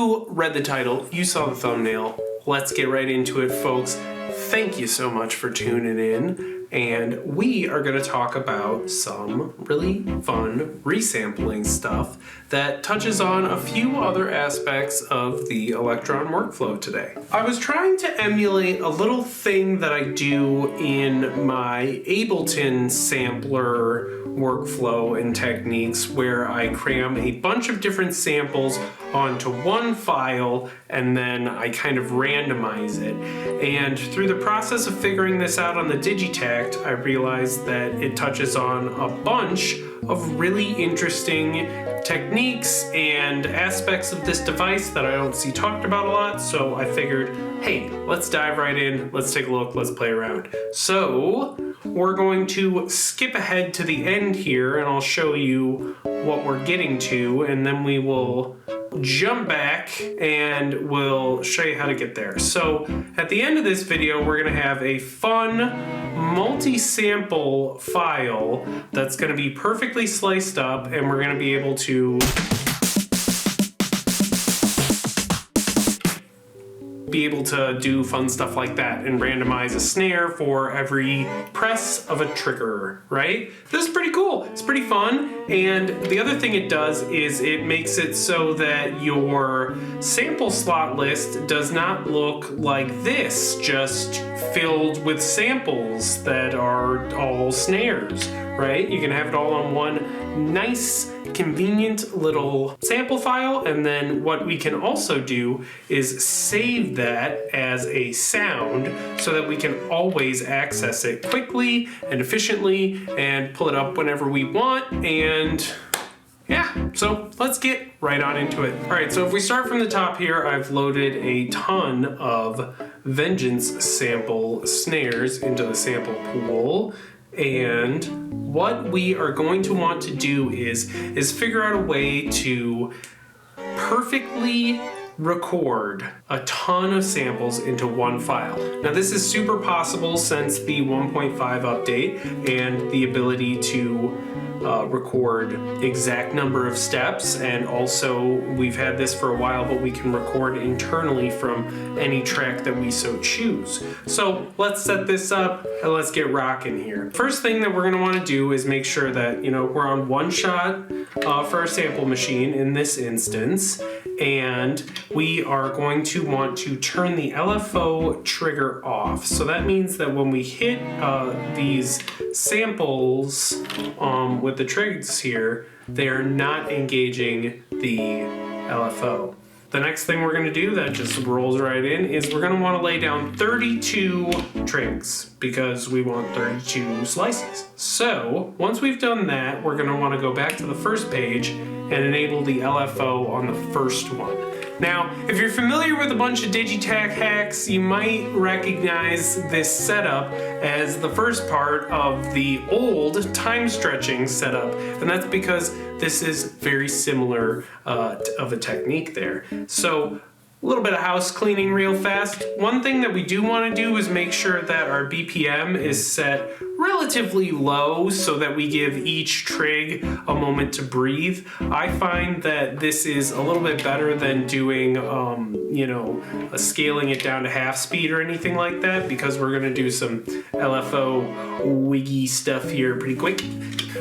You read the title, you saw the thumbnail. Let's get right into it, folks. Thank you so much for tuning in. And we are going to talk about some really fun resampling stuff that touches on a few other aspects of the Elektron workflow today. I was trying to emulate a little thing that I do in my Ableton sampler workflow and techniques where I cram a bunch of different samples onto one file and then I kind of randomize it. And through the process of figuring this out on the Digitakt, I realized that it touches on a bunch of really interesting techniques and aspects of this device that I don't see talked about a lot, so I figured, hey, let's dive right in, let's take a look, let's play around. So we're going to skip ahead to the end here and I'll show you what we're getting to, and then we will jump back and we'll show you how to get there. So at the end of this video, we're going to have a fun multi-sample file that's going to be perfectly sliced up, and we're going to be able to do fun stuff like that and randomize a snare for every press of a trigger, right? This is pretty cool. It's pretty fun. And the other thing it does is it makes it so that your sample slot list does not look like this, just filled with samples that are all snares, right? You can have it all on one nice, convenient little sample file, and then what we can also do is save that as a sound so that we can always access it quickly and efficiently and pull it up whenever we want. And yeah, so let's get right on into it. All right, so if we start from the top here, I've loaded a ton of Vengeance sample snares into the sample pool. And what we are going to want to do is figure out a way to perfectly record a ton of samples into one file. Now this is super possible since the 1.5 update and the ability to record exact number of steps, and also we've had this for a while, but we can record internally from any track that we so choose. So let's set this up and let's get rocking here. First thing that we're going to want to do is make sure that we're on one shot for our sample machine in this instance, and we are going to want to turn the LFO trigger off. So that means that when we hit these samples with the Trickz here, they are not engaging the LFO. The next thing we're going to do that just rolls right in is we're going to want to lay down 32 Trickz because we want 32 slices. So once we've done that, we're going to want to go back to the first page and enable the LFO on the first one. Now, if you're familiar with a bunch of Digitakt hacks, you might recognize this setup as the first part of the old time stretching setup, and that's because this is very similar of a technique there. So a little bit of house cleaning real fast. One thing that we do want to do is make sure that our BPM is set relatively low so that we give each trig a moment to breathe. I find that this is a little bit better than doing, scaling it down to half speed or anything like that, because we're going to do some LFO wiggy stuff here pretty quick.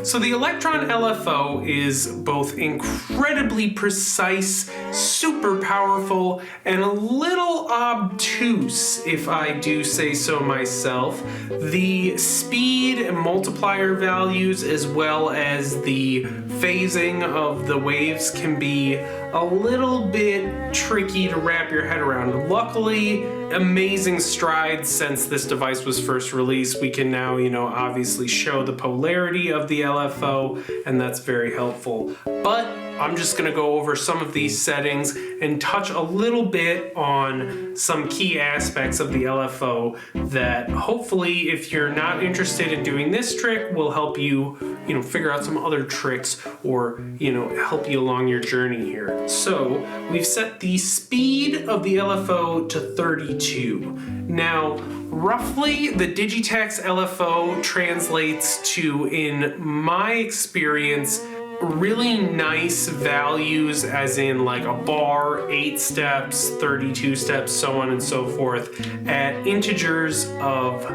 So the Elektron LFO is both incredibly precise, super powerful, and a little obtuse, if I do say so myself. The speed and multiplier values, as well as the phasing of the waves, can be a little bit tricky to wrap your head around. Luckily, amazing strides since this device was first released. We can now, obviously show the polarity of the LFO, and that's very helpful. But I'm just going to go over some of these settings and touch a little bit on some key aspects of the LFO that hopefully, if you're not interested in doing this trick, will help you, figure out some other tricks or, help you along your journey here. So we've set the speed of the LFO to 32. Now, roughly the Digitakt's LFO translates to, in my experience, really nice values, as in like a bar, 8 steps, 32 steps, so on and so forth, at integers of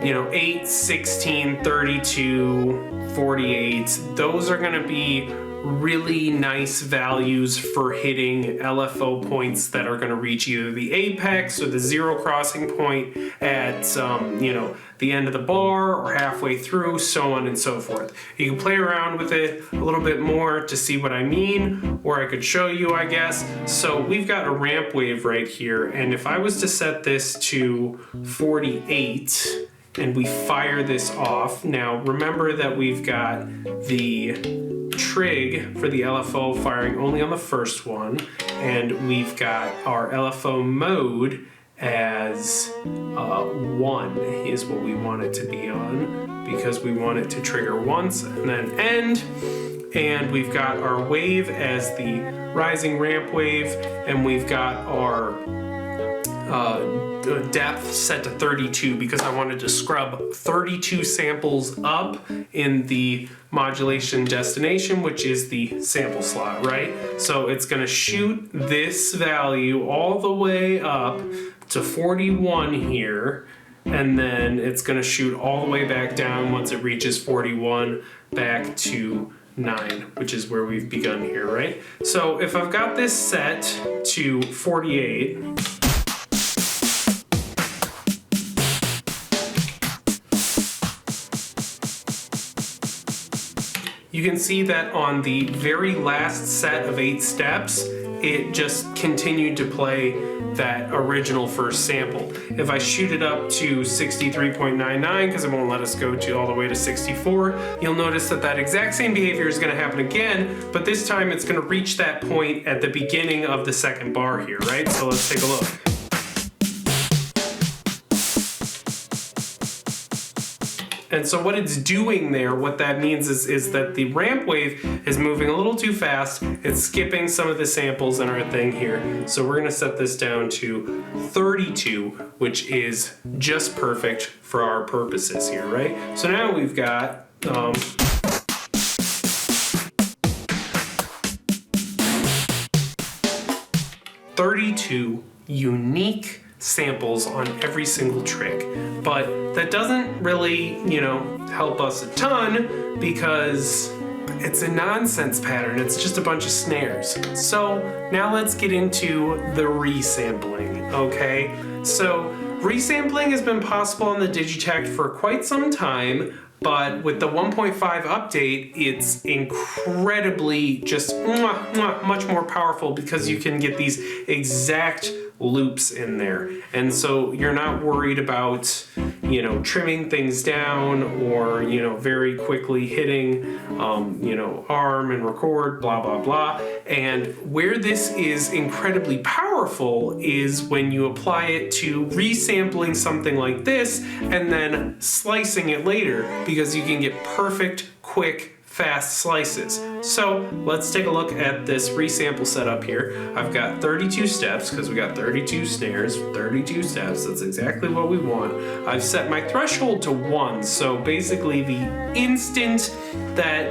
8, 16, 32, 48. Those are going to be really nice values for hitting LFO points that are going to reach either the apex or the zero crossing point at the end of the bar or halfway through, so on and so forth. You can play around with it a little bit more to see what I mean, or I could show you, I guess. So we've got a ramp wave right here, and if I was to set this to 48 and we fire this off, now remember that we've got the trig for the LFO firing only on the first one, and we've got our LFO mode as 1 is what we want it to be on, because we want it to trigger once and then end. And we've got our wave as the rising ramp wave, and we've got our depth set to 32 because I wanted to scrub 32 samples up in the modulation destination, which is the sample slot, right? So it's going to shoot this value all the way up to 41 here, and then it's going to shoot all the way back down once it reaches 41 back to 9, which is where we've begun here, right? So if I've got this set to 48, you can see that on the very last set of 8 steps, it just continued to play that original first sample. If I shoot it up to 63.99, because it won't let us go to all the way to 64, you'll notice that that exact same behavior is going to happen again, but this time it's going to reach that point at the beginning of the second bar here, right? So let's take a look. And so what it's doing there, what that means is that the ramp wave is moving a little too fast. It's skipping some of the samples in our thing here. So we're gonna set this down to 32, which is just perfect for our purposes here, right? So now we've got 32 unique samples on every single trick, but that doesn't really, help us a ton because it's a nonsense pattern. It's just a bunch of snares. So now let's get into the resampling, okay? So resampling has been possible on the Digitakt for quite some time, but with the 1.5 update, it's incredibly just much more powerful because you can get these exact loops in there. And so you're not worried about, trimming things down or, very quickly hitting, arm and record, blah, blah, blah. And where this is incredibly powerful is when you apply it to resampling something like this and then slicing it later, because you can get perfect, quick, fast slices. So let's take a look at this resample setup here. I've got 32 steps because we got 32 snares, 32 steps. That's exactly what we want. I've set my threshold to 1. So basically the instant that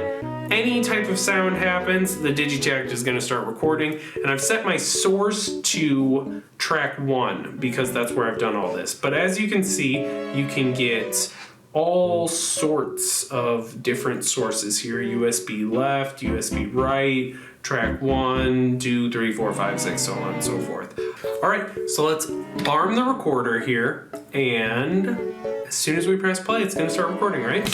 any type of sound happens, the Digitakt is going to start recording. And I've set my source to track 1 because that's where I've done all this. But as you can see, you can get all sorts of different sources here. USB left, USB right, track 1, 2, 3, 4, 5, 6, so on and so forth. All right, so let's arm the recorder here, and as soon as we press play, it's gonna start recording, right?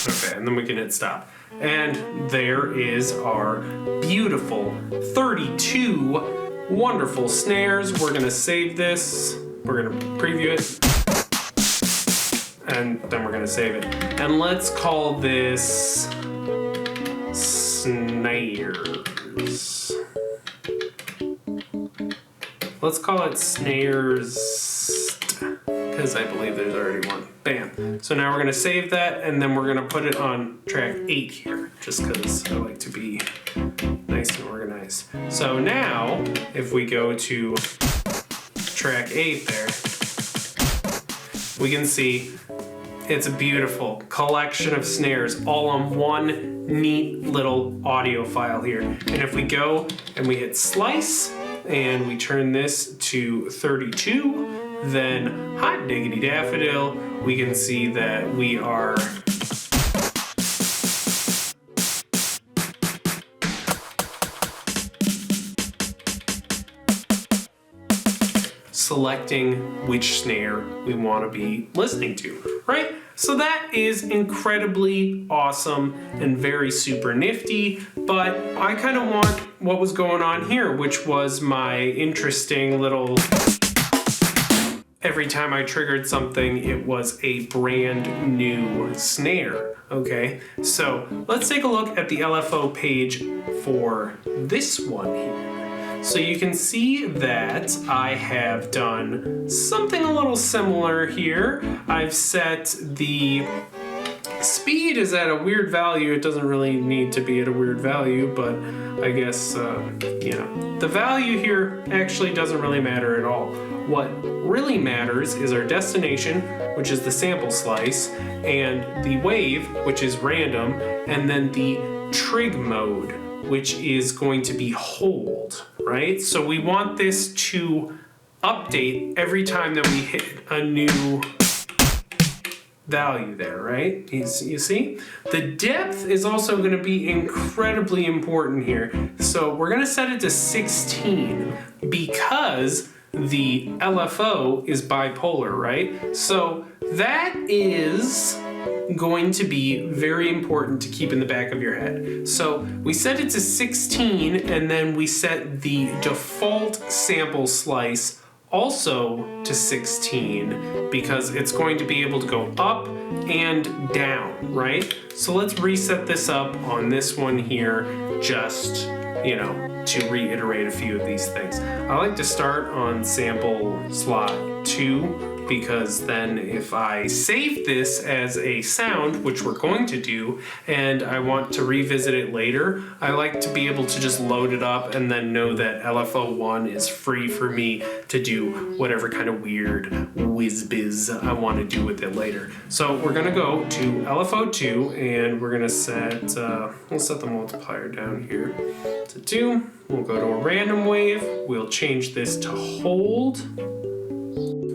Okay, and then we can hit stop. And there is our beautiful 32 wonderful snares. We're gonna save this. We're gonna preview it. And then we're gonna save it. And let's call this snares. Let's call it snares, because I believe there's already one. Bam. So now we're gonna save that, and then we're gonna put it on track 8 here, just because I like to be nice and organized. So now, if we go to track 8 there, we can see it's a beautiful collection of snares all on one neat little audio file here. And if we go and we hit slice and we turn this to 32, then hot diggity daffodil, we can see that we are selecting which snare we want to be listening to, right? So that is incredibly awesome and very super nifty, but I kind of want what was going on here, which was my interesting little, every time I triggered something, it was a brand new snare, okay? So let's take a look at the LFO page for this one here. So you can see that I have done something a little similar here. I've set the speed is at a weird value. It doesn't really need to be at a weird value, but I guess, you know, the value here actually doesn't really matter at all. What really matters is our destination, which is the sample slice, and the wave, which is random, and then the trig mode, which is going to be hold, right? So we want this to update every time that we hit a new value there, right? You see? The depth is also gonna be incredibly important here. So we're gonna set it to 16 because the LFO is bipolar, right? So that is going to be very important to keep in the back of your head. So we set it to 16 and then we set the default sample slice also to 16 because it's going to be able to go up and down, right? So let's reset this up on this one here, just, you know, to reiterate a few of these things. I like to start on sample slot 2 because then if I save this as a sound, which we're going to do, and I want to revisit it later, I like to be able to just load it up and then know that LFO1 is free for me to do whatever kind of weird whiz-biz I want to do with it later. So we're gonna go to LFO2 and we're gonna set, we'll set the multiplier down here to 2. We'll go to a random wave, we'll change this to hold,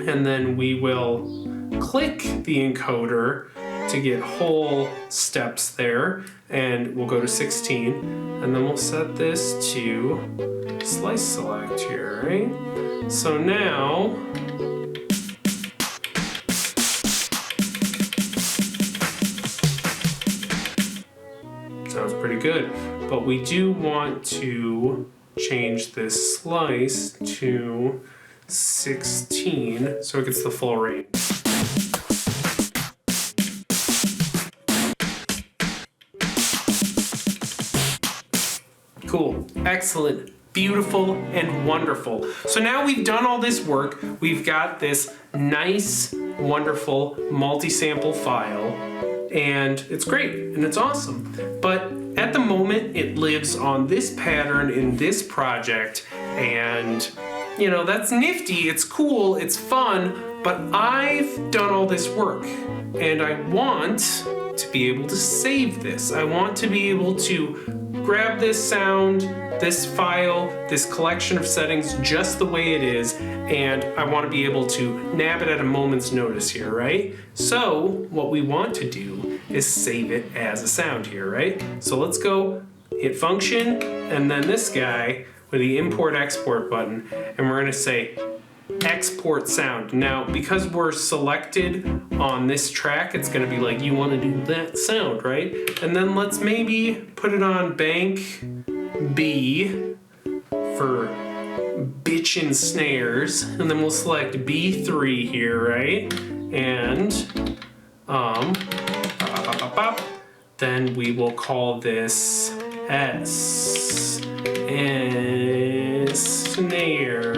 and then we will click the encoder to get whole steps there, and we'll go to 16, and then we'll set this to slice select here, right? So now, sounds pretty good, but we do want to change this slice to 16 so it gets the full range. Cool, excellent, beautiful, and wonderful. So now we've done all this work, we've got this nice, wonderful multi-sample file, and it's great, and it's awesome. But at the moment, it lives on this pattern in this project, and you know, that's nifty, it's cool, it's fun, but I've done all this work and I want to be able to save this. I want to be able to grab this sound, this file, this collection of settings just the way it is, and I want to be able to nab it at a moment's notice here, right? So what we want to do is save it as a sound here, right? So let's go hit function and then this guy with the import export button, and we're gonna say export sound. Now, because we're selected on this track, it's gonna be like, you wanna do that sound, right? And then let's maybe put it on bank B for bitchin' snares, and then we'll select B3 here, right? And then we will call this S and snare.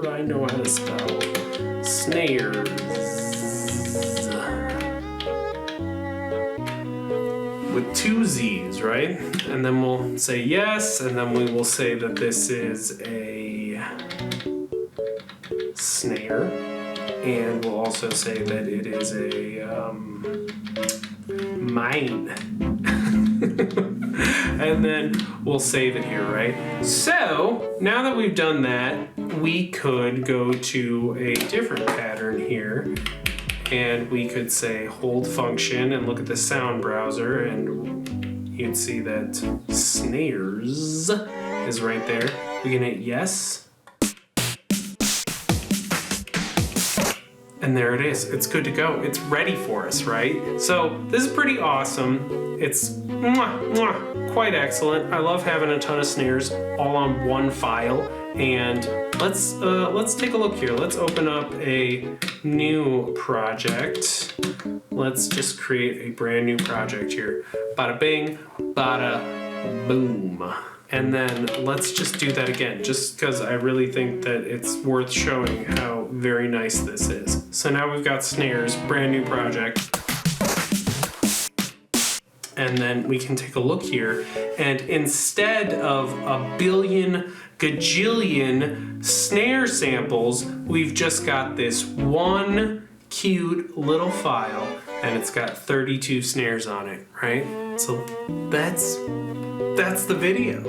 I know how to spell snares. With 2 Z's, right? And then we'll say yes, and then we will say that this is a snare. And we'll also say that it is a mine. And then we'll save it here, right? So now that we've done that, we could go to a different pattern here, and we could say hold function and look at the sound browser, and you'd see that snares is right there. We can hit yes. And there it is. It's good to go. It's ready for us, right? So this is pretty awesome. It's quite excellent. I love having a ton of snares all on one file. And let's take a look here. Let's open up a new project. Let's just create a brand new project here. Bada bing, bada boom. And then let's just do that again, just because I really think that it's worth showing how very nice this is. So now we've got snares, brand new project. And then we can take a look here, and instead of a billion gajillion snare samples, we've just got this one cute little file, and it's got 32 snares on it, right? So that's the video.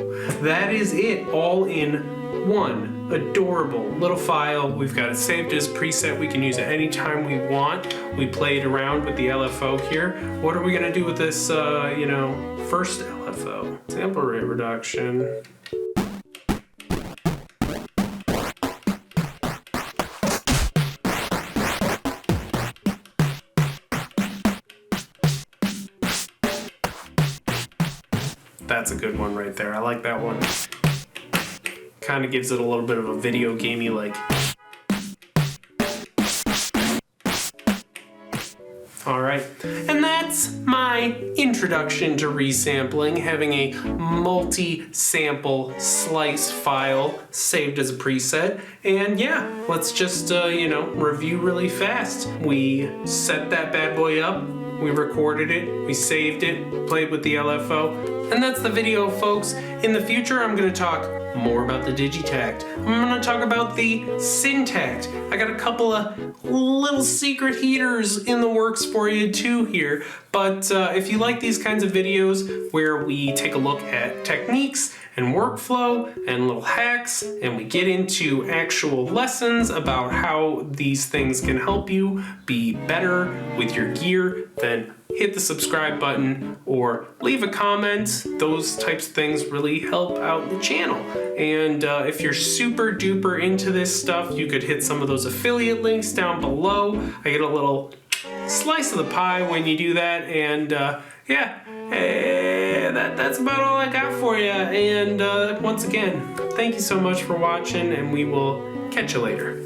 That is it, all in one adorable little file. We've got it saved as preset. We can use it anytime we want. We played around with the LFO here. What are we gonna do with this, first LFO? Sample rate reduction. That's a good one right there. I like that one. Kind of gives it a little bit of a video gamey like. All right, and that's my introduction to resampling, having a multi-sample slice file saved as a preset. And yeah, let's just, review really fast. We set that bad boy up, we recorded it, we saved it, played with the LFO, and that's the video, folks. In the future, I'm gonna talk more about the Digitakt. I'm gonna talk about the Syntakt. I got a couple of little secret heaters in the works for you too here. But if you like these kinds of videos where we take a look at techniques and workflow and little hacks, and we get into actual lessons about how these things can help you be better with your gear, then hit the subscribe button or leave a comment. Those types of things really help out the channel. And if you're super duper into this stuff, you could hit some of those affiliate links down below. I get a little slice of the pie when you do that. And that's about all I got for you. And once again, thank you so much for watching, and we will catch you later.